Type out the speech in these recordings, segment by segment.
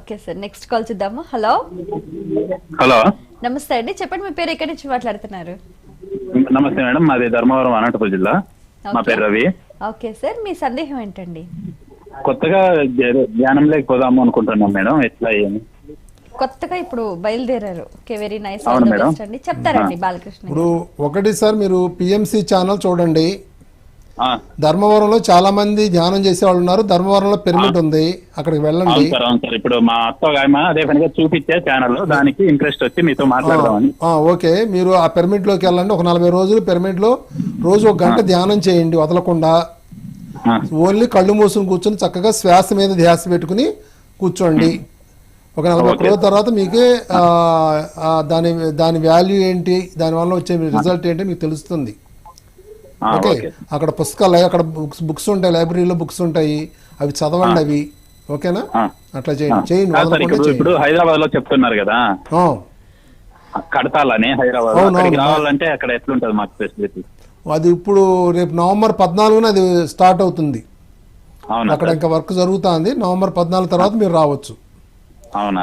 Okay sir, next call చూద్దాము. Hello hello, నమస్తే అండి, చెప్పండి మీ పేరు, ఎక్కడి నుంచి మాట్లాడుతున్నారు? నమస్తే మేడం, మాది ధర్మవరం అనంతపురం జిల్లా. మా పేరు రవి. ఓకే సార్, మీ సందేహం ఏంటండి? కొత్తగా ధ్యానం లేకపోదాము అనుకుంటున్నాం మేడం, ఎట్లా ఏమి? కొత్తగా ఇప్పుడు బయలుదేరారు. ఓకే, వెరీ నైస్ అండి. చెప్తారండి బాలకృష్ణ. ఇప్పుడు ఒకటి సార్, మీరు పిఎంసి ఛానల్ చూడండి. ధర్మవరంలో చాలా మంది ధ్యానం చేసే వాళ్ళు ఉన్నారు. ధర్మవరంలో పిరమిడ్ ఉంది, అక్కడికి వెళ్ళండి. ఇప్పుడు మా అత్త అదే పనిగా చూపించే ఛానల్, దానికి ఇంట్రెస్ట్ వచ్చి మీతో మాట్లాడదామని. ఓకే, మీరు ఆ పిరమిడ్ లోకి వెళ్ళండి. ఒక 40 రోజులు పిరమిడ్ లో రోజు 1 గంట ధ్యానం చేయండి వదలకుండా. ఓన్లీ కళ్ళు మూసుకుని కూర్చొని చక్కగా శ్వాస మీద ధ్యాస పెట్టుకుని కూర్చోండి. ఒక 41 రోజుల తర్వాత మీకే దాని వాల్యూ ఏంటి, దాని వల్ల వచ్చే రిజల్ట్ ఏంటి మీకు తెలుస్తుంది. ఓకే, అక్కడ పుస్తకాలు, అక్కడ బుక్స్ ఉంటాయి, లైబ్రరీలో బుక్స్ ఉంటాయి, అవి చదవండి అవి. ఓకేనా? అట్లా చేయండి. ఇప్పుడు హైదరాబాద్ లో చెప్తున్నారు కదా కడతాలని, హైదరాబాద్ రావాలంటే అక్కడ ఎట్లుంటది మాకు ఫెసిలిటీ? అది ఇప్పుడు రేపు నవంబర్ 14న అది స్టార్ట్ అవుతుంది. అక్కడ ఇంకా వర్క్ జరుగుతుంది. నవంబర్ 14 తర్వాత మీరు రావచ్చు.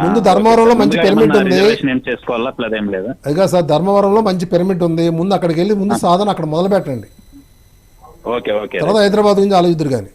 ముందు ధర్మవరంలో మంచి పిరమిడ్ ఉంది. అదిగా సార్, ధర్మవరంలో మంచి పిరమిడ్ ఉంది. ముందు అక్కడికి వెళ్ళి ముందు సాధన అక్కడ మొదలు పెట్టండి. తర్వాత హైదరాబాద్ గురించి ఆలోచిద్దరు కానీ.